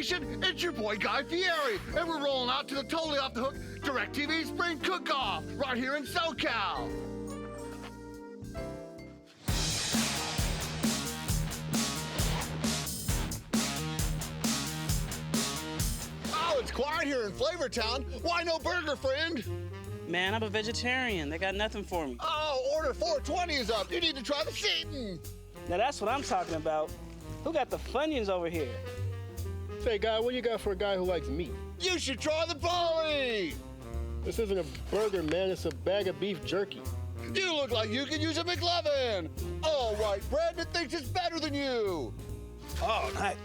Nation, it's your boy Guy Fieri, and we're rolling out to the Totally Off the Hook DirecTV Spring Cook-Off right here in SoCal. Oh, it's quiet here in Flavortown. Why no burger, friend? Man, I'm a vegetarian. They got nothing for me. Oh, order 420 is up. You need to try the Seaton. Now that's what I'm talking about. Who got the Funyuns over here? Say, Guy, what do you got for a guy who likes meat? You should try the Polly. This isn't a burger, man. It's a bag of beef jerky. You look like you could use a McLovin. All white bread that thinks it's better than you. Oh, nice.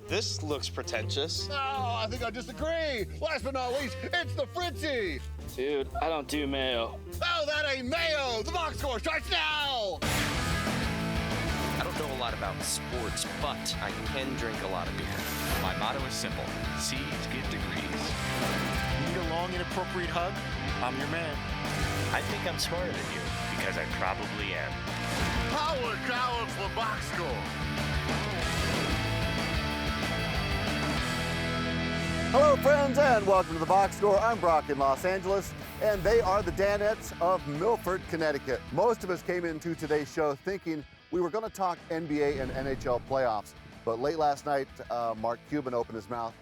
This looks pretentious. Oh, I think I disagree. Last but not least, it's the Fritzy. Dude, I don't do mayo. Oh, that ain't mayo. The box score starts now. I don't know a lot about sports, but I can drink a lot of beer. My motto is simple: C's get degrees. Need a long, inappropriate hug? I'm your man. I think I'm smarter than you, because I probably am. Power Cowards for box score. Hello, friends, and welcome to the Box Score. I'm Brock in Los Angeles, and they are the Danettes of Milford, Connecticut. Most of us came into today's show thinking we were going to talk NBA and NHL playoffs, but late last night, Mark Cuban opened his mouth.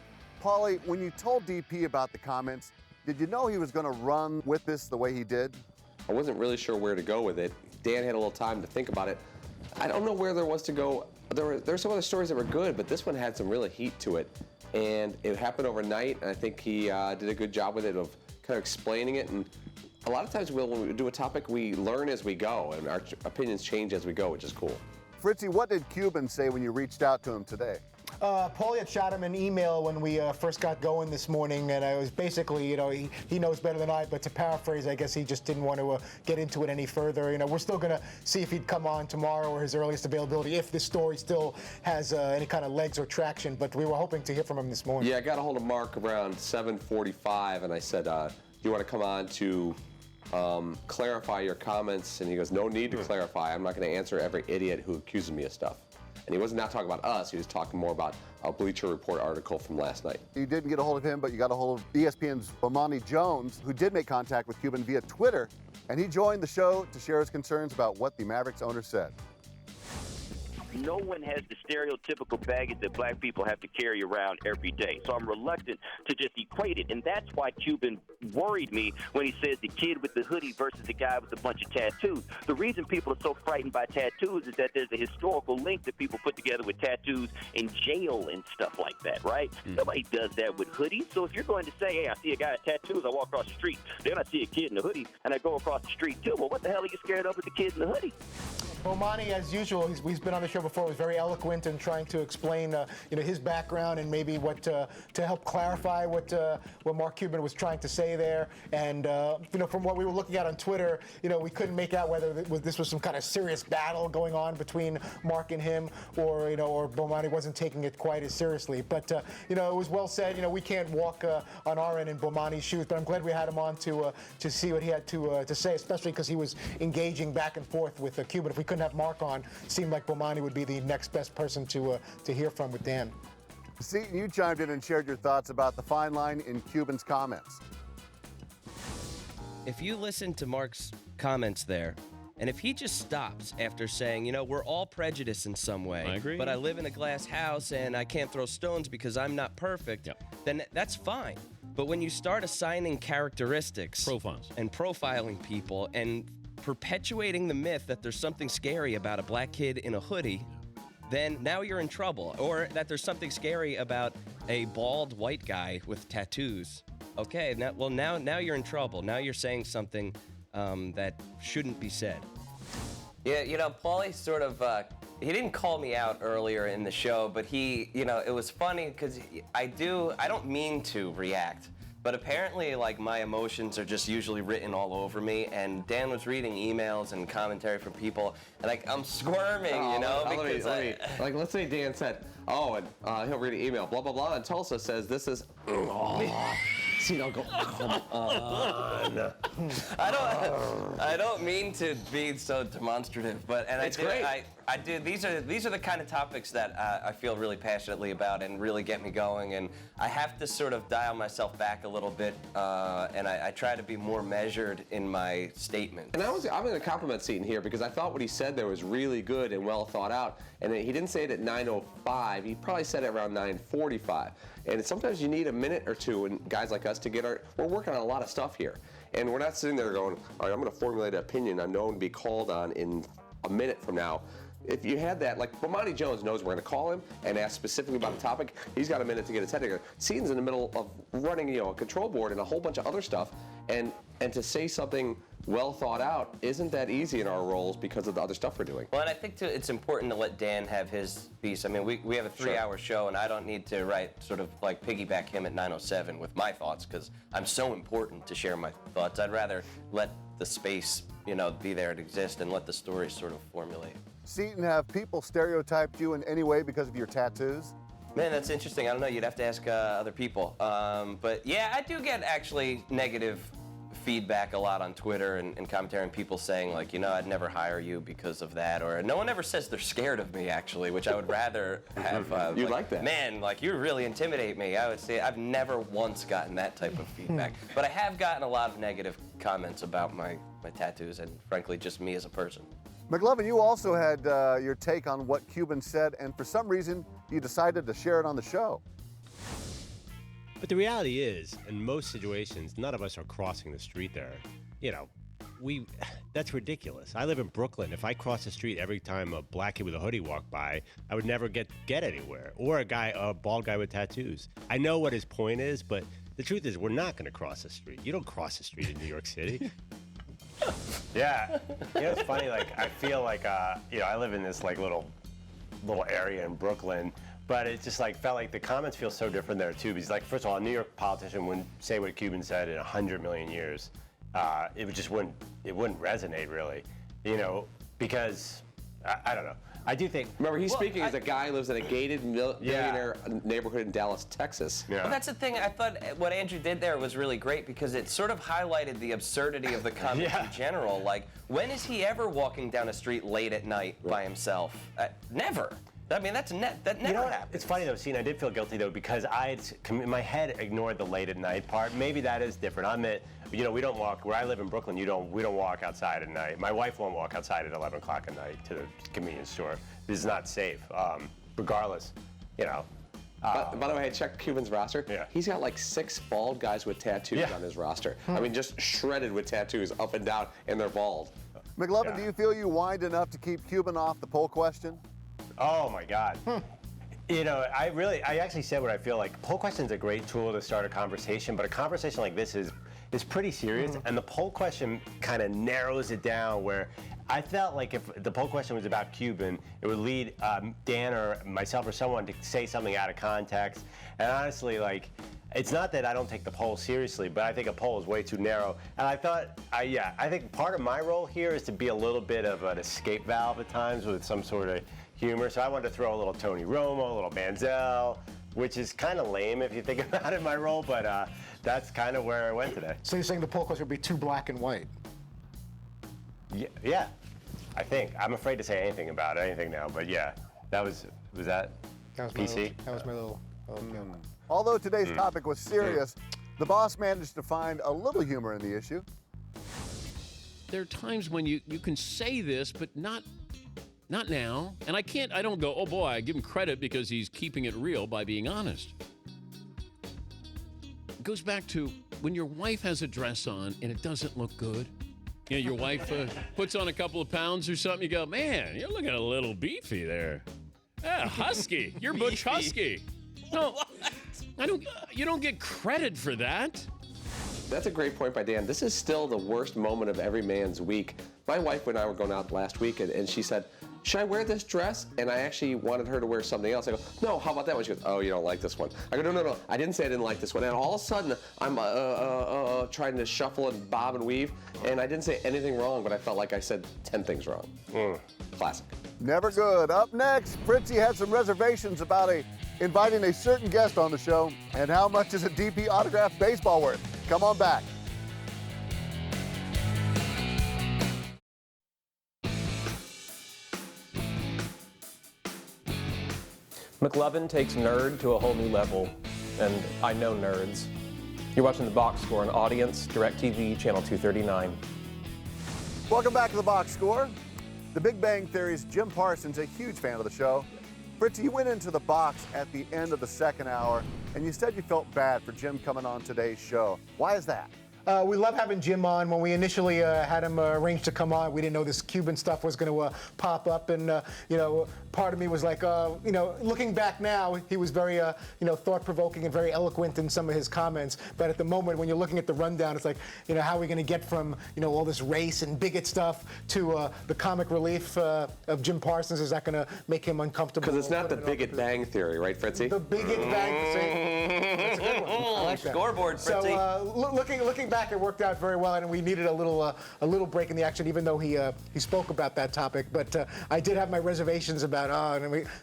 Paulie, when you told DP about the comments, did you know he was going to run with this the way he did? I wasn't really sure where to go with it. Dan had a little time to think about it. I don't know where there was to go. There were some other stories that were good, but this one had some real heat to it. And it happened overnight, and I think he did a good job with it of kind of explaining it. And a lot of times when we do a topic, we learn as we go, and our opinions change as we go, which is cool. Fritzy, what did Cuban say when you reached out to him today? Paulie had shot him an email when we first got going this morning, and I was basically, he knows better than I, but to paraphrase, I guess he just didn't want to get into it any further. We're still going to see if he'd come on tomorrow or his earliest availability, if this story still has any kind of legs or traction, but we were hoping to hear from him this morning. Yeah, I got a hold of Mark around 7:45, and I said, do you want to come on to clarify your comments? And he goes, no need to clarify. I'm not going to answer every idiot who accuses me of stuff. And he was not talking about us. He was talking more about a Bleacher Report article from last night. You didn't get a hold of him, but you got a hold of ESPN's Bomani Jones, who did make contact with Cuban via Twitter, and he joined the show to share his concerns about what the Mavericks owner said. No one has the stereotypical baggage that black people have to carry around every day. So I'm reluctant to just equate it. And that's why Cuban worried me when he said the kid with the hoodie versus the guy with a bunch of tattoos. The reason people are so frightened by tattoos is that there's a historical link that people put together with tattoos in jail and stuff like that, right? Nobody does that with hoodies. So if you're going to say, hey, I see a guy with tattoos, I walk across the street. Then I see a kid in a hoodie, and I go across the street too. Well, what the hell are you scared of with the kid in the hoodie? Bomani, as usual, he's been on the show before, was very eloquent in trying to explain his background and maybe what to help clarify what Mark Cuban was trying to say there. And from what we were looking at on Twitter, we couldn't make out whether this was some kind of serious battle going on between Mark and him, or Bomani wasn't taking it quite as seriously. But it was well said. We can't walk on our end in Bomani's shoes, but I'm glad we had him on to see what he had to say, especially because he was engaging back and forth with Cuban. If we couldn't have Mark on, seemed like Bomani would be the next best person to hear from with Dan. See, you chimed in and shared your thoughts about the fine line in Cuban's comments. If you listen to Mark's comments there, and if he just stops after saying, we're all prejudiced in some way, I agree. But I live in a glass house and I can't throw stones because I'm not perfect, then that's fine. But when you start assigning characteristics and profiling people and perpetuating the myth that there's something scary about a black kid in a hoodie, then now you're in trouble. Or that there's something scary about a bald white guy with tattoos. Okay, now you're in trouble. Now you're saying something that shouldn't be said. Yeah, Paulie sort of, he didn't call me out earlier in the show, but he, it was funny because I don't mean to react. But apparently, my emotions are just usually written all over me, and Dan was reading emails and commentary from people, and I'm squirming, because let's say Dan said, and he'll read an email, blah, blah, blah, and Tulsa says this is, go, come on. I don't mean to be so demonstrative, but It's great. I do. These are the kind of topics that I feel really passionately about and really get me going. And I have to sort of dial myself back a little bit, and I try to be more measured in my statement. And I'm in a compliment scene here because I thought what he said there was really good and well thought out. And he didn't say it at 9:05. He probably said it around 9:45. And sometimes you need a minute or two, and guys like us to get we're working on a lot of stuff here. And we're not sitting there going, all right, I'm going to formulate an opinion I'm known to be called on in a minute from now. If you had that, like Bomani Jones knows we're going to call him and ask specifically about a topic. He's got a minute to get his head together. Seaton's in the middle of running, a control board and a whole bunch of other stuff, and to say something well thought out isn't that easy in our roles because of the other stuff we're doing. Well, and I think it's important to let Dan have his piece. I mean, we have a 3-hour show, and I don't need to sort of like piggyback him at 9:07 with my thoughts because I'm so important to share my thoughts. I'd rather let the space, be there and exist and let the story sort of formulate. Seaton, have people stereotyped you in any way because of your tattoos? Man, that's interesting. I don't know. You'd have to ask other people. But yeah, I do get actually negative feedback a lot on Twitter and commentary, and people saying like, I'd never hire you because of that, or no one ever says they're scared of me actually, which I would rather have. You like that? Man, like you really intimidate me. I would say I've never once gotten that type of feedback, but I have gotten a lot of negative comments about my tattoos and frankly just me as a person. McLovin, you also had your take on what Cuban said, and for some reason, you decided to share it on the show. But the reality is, in most situations, none of us are crossing the street there. That's ridiculous. I live in Brooklyn. If I cross the street every time a black kid with a hoodie walked by, I would never get anywhere. Or a bald guy with tattoos. I know what his point is, but the truth is, we're not going to cross the street. You don't cross the street in New York City. Yeah, it's funny. Like I feel like I live in this like little area in Brooklyn, but it just like felt like the comments feel so different there too. Because like first of all, a New York politician wouldn't say what Cuban said in 100 million years. It wouldn't resonate really, because I don't know. I do think. Remember, he's speaking as a guy who lives in a gated millionaire neighborhood in Dallas, Texas. Yeah. Well, that's the thing. I thought what Andrew did there was really great because it sort of highlighted the absurdity of the comment in general. Like, when is he ever walking down a street late at night by himself? Never. I mean, that never happens. It's funny though, Sean, I did feel guilty though because I in my head ignored the late at night part. Maybe that is different. We don't walk, where I live in Brooklyn, we don't walk outside at night. My wife won't walk outside at 11 o'clock at night to the convenience store. This is not safe, regardless, By the way, I checked Cuban's roster. Yeah. He's got like 6 bald guys with tattoos on his roster. I mean, just shredded with tattoos up and down, and they're bald. McLovin, do you feel you whined enough to keep Cuban off the poll question? Oh my God. I actually said what I feel like. Poll question's a great tool to start a conversation, but a conversation like this is pretty serious, and the poll question kind of narrows it down where I felt like if the poll question was about Cuban, it would lead Dan or myself or someone to say something out of context. And honestly, like, it's not that I don't take the poll seriously, but I think a poll is way too narrow. And I thought, I think part of my role here is to be a little bit of an escape valve at times with some sort of humor. So I wanted to throw a little Tony Romo, a little Manziel, which is kind of lame if you think about it, my role, but that's kind of where I went today. So you're saying the poll question would be too black and white? Yeah, I think. I'm afraid to say anything about anything now, but yeah, was that PC? That was my little. Although today's topic was serious, the boss managed to find a little humor in the issue. There are times when you can say this, but not now. And I don't go, oh boy, I give him credit because he's keeping it real by being honest. It goes back to when your wife has a dress on and it doesn't look good. Your wife puts on a couple of pounds or something, you go, man, you're looking a little beefy there. Yeah, husky. You're Butch Husky. No, you don't get credit for that. That's a great point by Dan. This is still the worst moment of every man's week. My wife and I were going out last week, and she said, should I wear this dress? And I actually wanted her to wear something else. I go, no, how about that one? She goes, oh, you don't like this one. I go, no, I didn't say I didn't like this one. And all of a sudden, I'm trying to shuffle and bob and weave, and I didn't say anything wrong, but I felt like I said 10 things wrong. Classic. Never good. Up next, Fritzy had some reservations about inviting a certain guest on the show, and how much is a DP autographed baseball worth? Come on back. McLovin takes nerd to a whole new level, and I know nerds. You're watching The Box Score on Audience, DirecTV, Channel 239. Welcome back to The Box Score. The Big Bang Theory's Jim Parsons, a huge fan of the show. Fritzy, you went into the box at the end of the second hour, and you said you felt bad for Jim coming on today's show. Why is that? We love having Jim on. When we initially had him arranged to come on, we didn't know this Cuban stuff was going to pop up. And, part of me was like, looking back now, he was very, thought-provoking and very eloquent in some of his comments. But at the moment, when you're looking at the rundown, it's like, how are we going to get from, all this race and bigot stuff to the comic relief of Jim Parsons? Is that going to make him uncomfortable? Because it's not the bigot bang theory, right, Fritzy? The bigot bang theory. That's a good one. I like that. Scoreboard, Fritzy. So looking back, it worked out very well, and we needed a little break in the action, even though he spoke about that topic. But I did have my reservations about,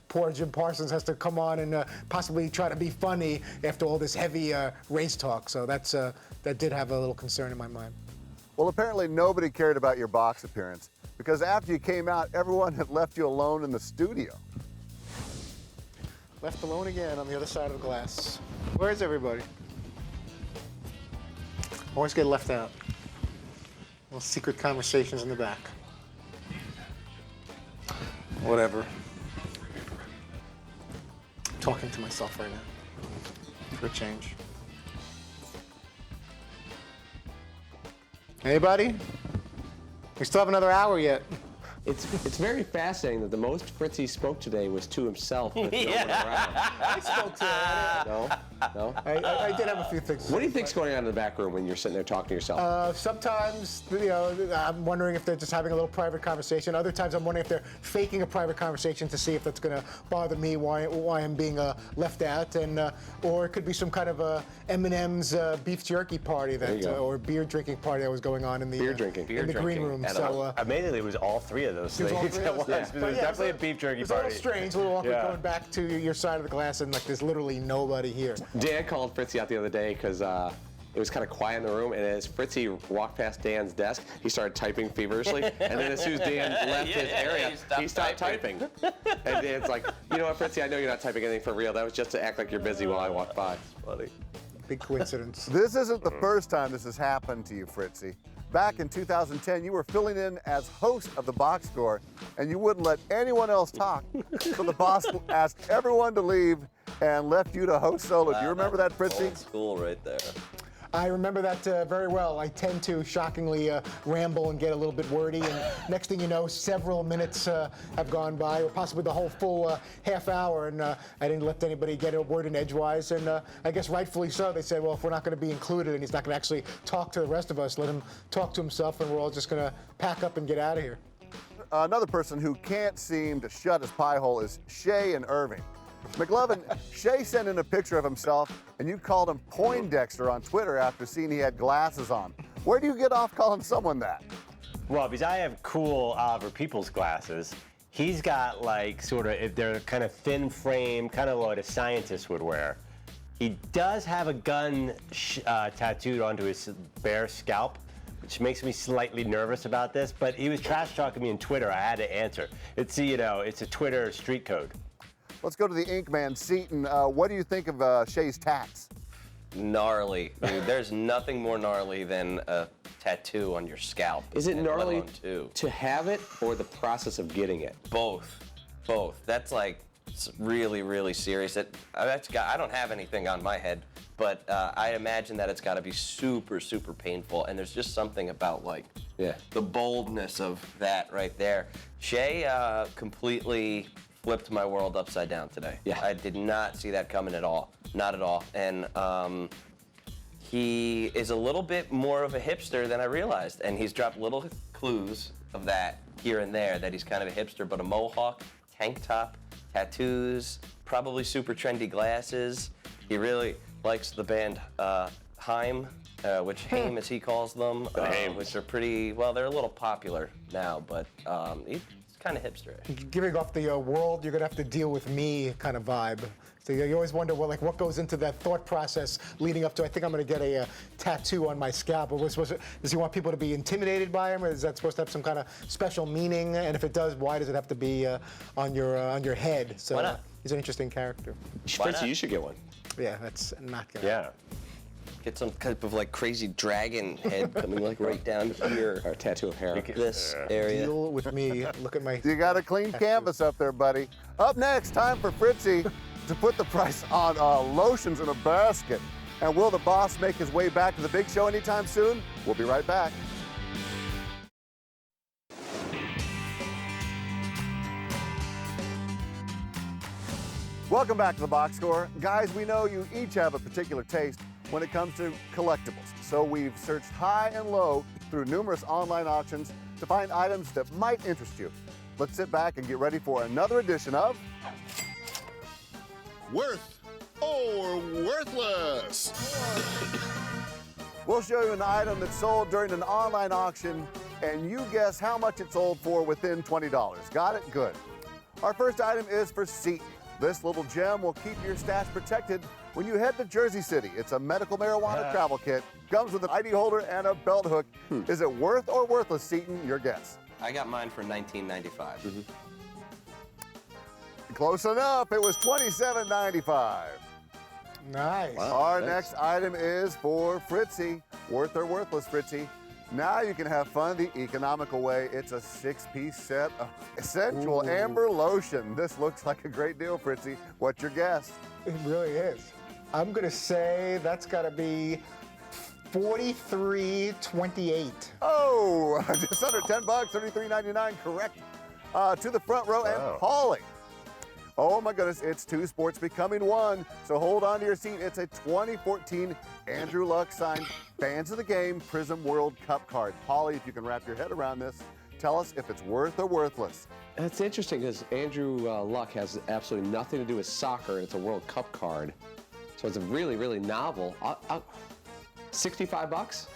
poor Jim Parsons has to come on and possibly try to be funny after all this heavy race talk. So that did have a little concern in my mind. Well, apparently nobody cared about your box appearance, because after you came out, everyone had left you alone in the studio. Left alone again on the other side of the glass. Where's everybody? Always get left out. Little secret conversations in the back. Whatever. Talking to myself right now. For a change. Anybody? We still have another hour yet. It's very fascinating that the most Fritzy spoke today was to himself with no one around. I spoke to him. No? I did have a few things. What do you think's going on in the back room when you're sitting there talking to yourself? Sometimes, I'm wondering if they're just having a little private conversation. Other times, I'm wondering if they're faking a private conversation to see if that's going to bother me, why I'm being left out, and or it could be some kind of M&M's beef jerky party or beer drinking party that was going on in the green room. So amazingly, it was all three of those things at once. It was definitely a beef jerky party. It's a little strange, a little awkward going back to your side of the glass and like there's literally nobody here. Dan called Fritzy out the other day because it was kind of quiet in the room, and as Fritzy walked past Dan's desk, he started typing feverishly, and then as soon as Dan left his area, he stopped typing. And Dan's like, you know what, Fritzy, I know you're not typing anything for real. That was just to act like you're busy while I walked by. It's funny. Big coincidence. This isn't the first time this has happened to you, Fritzy. Back in 2010, you were filling in as host of the Box Score, and you wouldn't let anyone else talk, so the boss asked everyone to leave and left you to host solo. Do you remember that, Fritzy? Old school right there. I remember that very well. I tend to shockingly ramble and get a little bit wordy, and next thing you know, several minutes have gone by, or possibly the whole full half hour, and I didn't let anybody get a word in edgewise, and I guess rightfully so. They said, well, if we're not going to be included and he's not going to actually talk to the rest of us, let him talk to himself, and we're all just going to pack up and get out of here. Another person who can't seem to shut his pie hole is Shay and Irving. McLovin, Shay sent in a picture of himself, and you called him Poindexter on Twitter after seeing he had glasses on. Where do you get off calling someone that? Well, because I have cool Oliver Peoples glasses. He's got like if they're kind of thin frame, kind of what a scientist would wear. He does have a gun tattooed onto his bare scalp, which makes me slightly nervous about this, but he was trash talking me on Twitter. I had to answer. It's a Twitter street code. Let's go to the Ink Man, Seton. What do you think of Shay's tats? Gnarly. Dude, there's nothing more gnarly than a tattoo on your scalp. Is it gnarly to have it or the process of getting it? Both. That's like really, really serious. I don't have anything on my head, but I imagine that it's got to be super, super painful. And there's just something about the boldness of that right there. Shay completely flipped my world upside down today. Yeah. I did not see that coming at all. Not at all. And he is a little bit more of a hipster than I realized. And he's dropped little clues of that here and there, that he's kind of a hipster, but a mohawk, tank top, tattoos, probably super trendy glasses. He really likes the band Haim, Haim as he calls them, which are pretty, well, they're a little popular now, but he's kind of hipsterish. Giving off the world, you're gonna have to deal with me kind of vibe. So you always wonder, well, like what goes into that thought process leading up to, I think I'm gonna get a tattoo on my scalp. Does he want people to be intimidated by him, or is that supposed to have some kind of special meaning? And if it does, why does it have to be on your head? So Why not? He's an interesting character. Fritzy, you should get one. Yeah, that's not gonna. Yeah. Get some type of like crazy dragon head coming like right down here. Or a tattoo of hair. This area. Deal with me. Look at my. You got a clean canvas up there, buddy. Up next, time for Fritzy to put the price on lotions in a basket. And will the boss make his way back to the big show anytime soon? We'll be right back. Welcome back to the Box Score. Guys, we know you each have a particular taste when it comes to collectibles. So we've searched high and low through numerous online auctions to find items that might interest you. Let's sit back and get ready for another edition of Worth or worthless? We'll show you an item that's sold during an online auction, and you guess how much it sold for within $20. Got it? Good. Our first item is for Seton. This little gem will keep your stash protected when you head to Jersey City. It's a medical marijuana travel kit. Comes with an ID holder and a belt hook. Is it worth or worthless, Seton? Your guess. I got mine for $19.95. Close enough. It was $27.95. Nice. Our next item is for Fritzy. Worth or worthless, Fritzy? Now you can have fun the economical way. It's a 6-piece set of essential amber lotion. This looks like a great deal, Fritzy. What's your guess? It really is. I'm gonna say that's gotta be $43.28. Oh, just under $10, $33.99, correct. To the front row, and Polly. Oh my goodness, it's two sports becoming one. So hold on to your seat. It's a 2014 Andrew Luck signed Fans of the Game Prism World Cup card. Polly, if you can wrap your head around this, tell us if it's worth or worthless. It's interesting because Andrew Luck has absolutely nothing to do with soccer. It's a World Cup card. So it's a really, really novel. $65?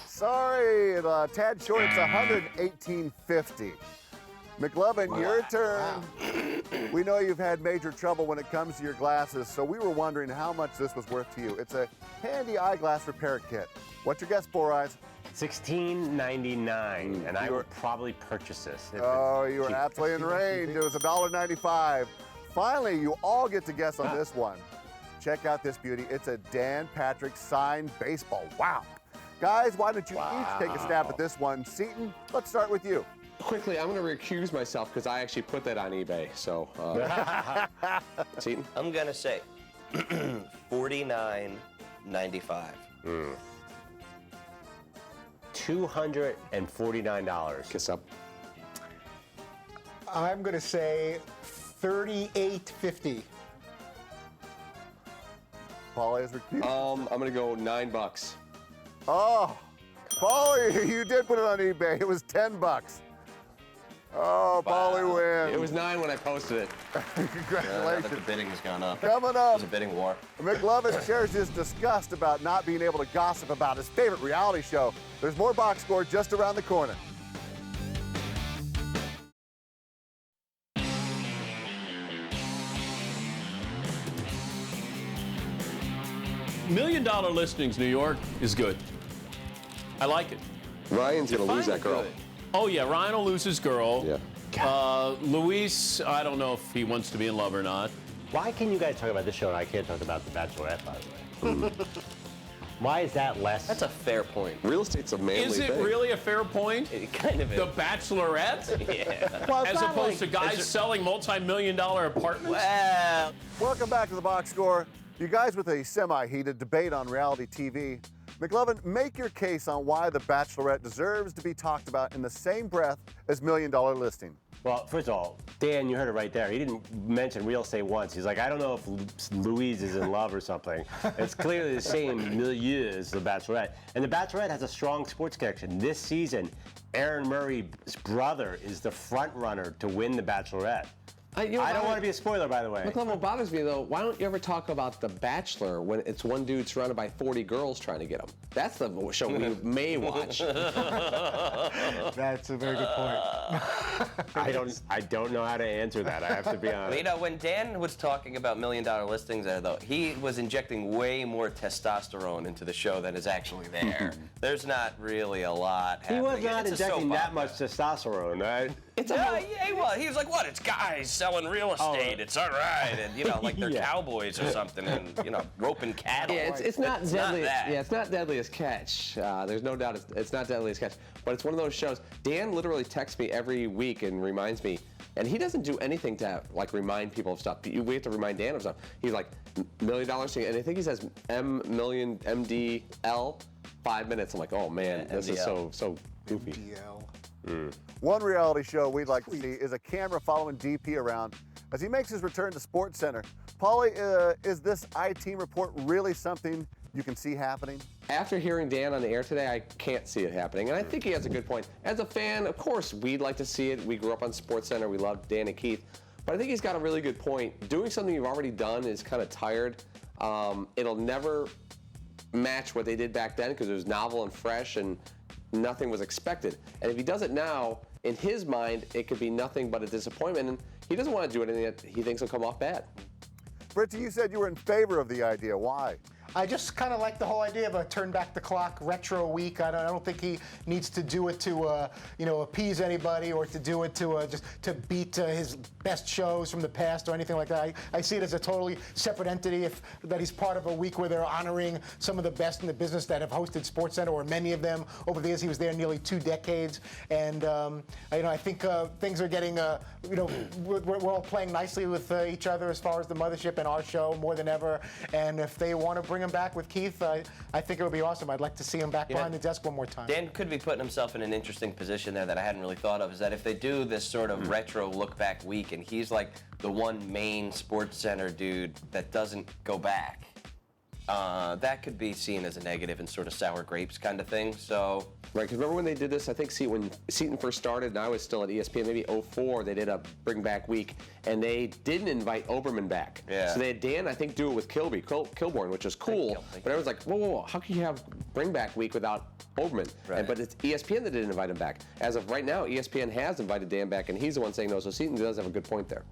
Sorry, tad short. It's $118.50. McLovin, your turn. We know you've had major trouble when it comes to your glasses, so we were wondering how much this was worth to you. It's a handy eyeglass repair kit. What's your guess, Four Eyes? $16.99, and I would probably purchase this. Oh, you were absolutely in range. It was $1.95. Finally, you all get to guess on this one. Check out this beauty. It's a Dan Patrick signed baseball. Wow. Guys, why don't you each take a stab at this one? Seton, let's start with you. Quickly, I'm going to recuse myself because I actually put that on eBay. So, Seton? I'm gonna say $49.95. $249. Kiss up. I'm gonna say $38.50. Polly is recused. I'm going to go $9. Oh, Polly, you did put it on eBay. It was $10. Oh, Polly wins. It was 9 when I posted it. Congratulations. The bidding has gone up. Coming up. There's a bidding war. McLovin shares his disgust about not being able to gossip about his favorite reality show. There's more Box Score just around the corner. $1 million listings, New York, is good. I like it. Ryan's going to lose that girl. Good. Oh, yeah, Ryan will lose his girl. Yeah. Luis, I don't know if he wants to be in love or not. Why can you guys talk about this show and I can't talk about The Bachelorette, by the way? Why is that less? That's a fair point. Real estate's a manly Is it thing. really a fair point? It kind of is. The Bachelorette? Yeah. Well, As opposed to guys selling multi-million-dollar apartments? Well, Welcome back to the Box Score. You guys with a semi-heated debate on reality TV. McLovin, make your case on why The Bachelorette deserves to be talked about in the same breath as $1 Million Listing. Well, first of all, Dan, you heard it right there. He didn't mention real estate once. He's like, I don't know if Louise is in love or something. It's clearly the same milieu as The Bachelorette. And The Bachelorette has a strong sports connection. This season, Aaron Murray's brother is the front runner to win The Bachelorette. I don't want to be a spoiler, by the way. Look, what bothers me, though, why don't you ever talk about The Bachelor when it's one dude surrounded by 40 girls trying to get him? That's the show we may watch. That's a very good point. I don't know how to answer that. I have to be honest. You know, when Dan was talking about $1 Million Listings there, though, he was injecting way more testosterone into the show than is actually there. There's not really a lot happening. He was not It's a injecting soap that opera. much testosterone, right? Yeah, he was. He was like, what? It's guys selling real estate. It's all right. And, you know, like they're cowboys or something and, you know, roping cattle. Yeah, it's not deadly. that. Yeah, it's not Deadly as Catch. There's no doubt it's not Deadly as Catch. But it's one of those shows. Dan literally texts me every week and reminds me. And he doesn't do anything to like remind people of stuff. We have to remind Dan of stuff. He's like $1 million thing, and I think he says MDL 5 minutes. I'm like, oh man, this is so goofy. One reality show we'd like to see is a camera following DP around as he makes his return to Sports Center. Paulie, is this I-Team report really something you can see happening? After hearing Dan on the air today, I can't see it happening, and I think he has a good point. As a fan, of course, we'd like to see it. We grew up on Sports Center. We love Dan and Keith. But I think he's got a really good point. Doing something you've already done is kind of tired. It'll never match what they did back then because it was novel and fresh and nothing was expected. And if he does it now, in his mind, it could be nothing but a disappointment, and he doesn't want to do anything that he thinks will come off bad. Fritzy, you said you were in favor of the idea. Why? I just kind of like the whole idea of a turn back the clock retro week. I don't think he needs to do it to appease anybody or to do it to just to beat his best shows from the past or anything like that. I see it as a totally separate entity. That he's part of a week where they're honoring some of the best in the business that have hosted SportsCenter, or many of them over the years. He was there nearly 2 decades, and I think things are getting we're all playing nicely with each other as far as the mothership and our show more than ever. And if they want to bring him back with Keith, I think it would be awesome. I'd like to see him back behind the desk one more time. Dan could be putting himself in an interesting position there that I hadn't really thought of, is that if they do this sort of retro look-back week and he's like the one main Sports Center dude that doesn't go back, that could be seen as a negative and sort of sour grapes kind of thing. So. Right, because remember when they did this, I think when Seton first started, and I was still at ESPN, maybe 04, they did a Bring Back Week, and they didn't invite Oberman back. Yeah. So they had Dan, I think, do it with Kilborn, which was cool, but everyone's like, whoa, how can you have Bring Back Week without Oberman? Right. But it's ESPN that didn't invite him back. As of right now, ESPN has invited Dan back, and he's the one saying no, so Seton does have a good point there.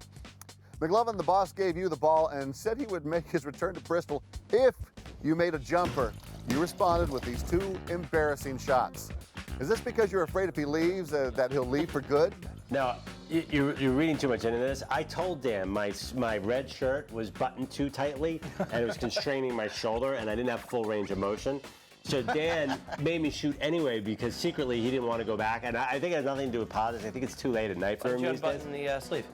McLovin, the boss, gave you the ball and said he would make his return to Bristol if you made a jumper. You responded with these 2 embarrassing shots. Is this because you're afraid if he leaves that he'll leave for good? No, you're reading too much into this. I told Dan my red shirt was buttoned too tightly and it was constraining my shoulder and I didn't have full range of motion. So Dan made me shoot anyway because secretly he didn't want to go back. And I think it has nothing to do with politics. I think it's too late at night for him these days. Why did you unbutton the sleeve?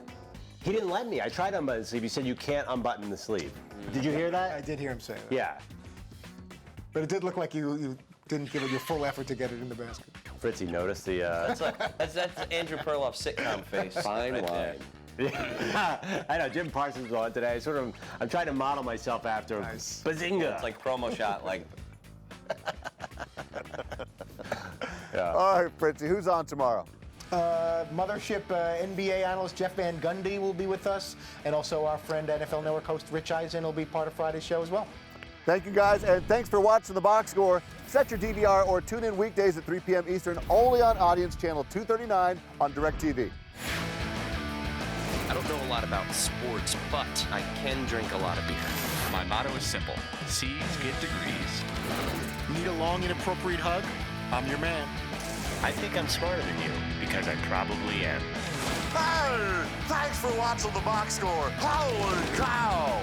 He didn't let me. I tried to unbutton the sleeve. He said you can't unbutton the sleeve. Did you hear that? I did hear him say that. Yeah. But it did look like you didn't give it your full effort to get it in the basket. Fritzy noticed the. That's Andrew Perloff's sitcom face. Fine right line. Yeah. I know Jim Parsons was on today. I'm trying to model myself after Nice. Bazinga. It's like promo shot, like. Yeah. All right, Fritzy, who's on tomorrow? Mothership NBA analyst Jeff Van Gundy will be with us, and also our friend NFL Network host Rich Eisen will be part of Friday's show as well. Thank you, guys, and thanks for watching The Box Score. Set your DVR or tune in weekdays at 3 p.m. Eastern, only on Audience Channel 239 on DirecTV. I don't know a lot about sports, but I can drink a lot of beer. My motto is simple: C's get degrees. Need a long, inappropriate hug? I'm your man. I think I'm smarter than you, because I probably am. Hey, thanks for watching The Box Score. Holy cow!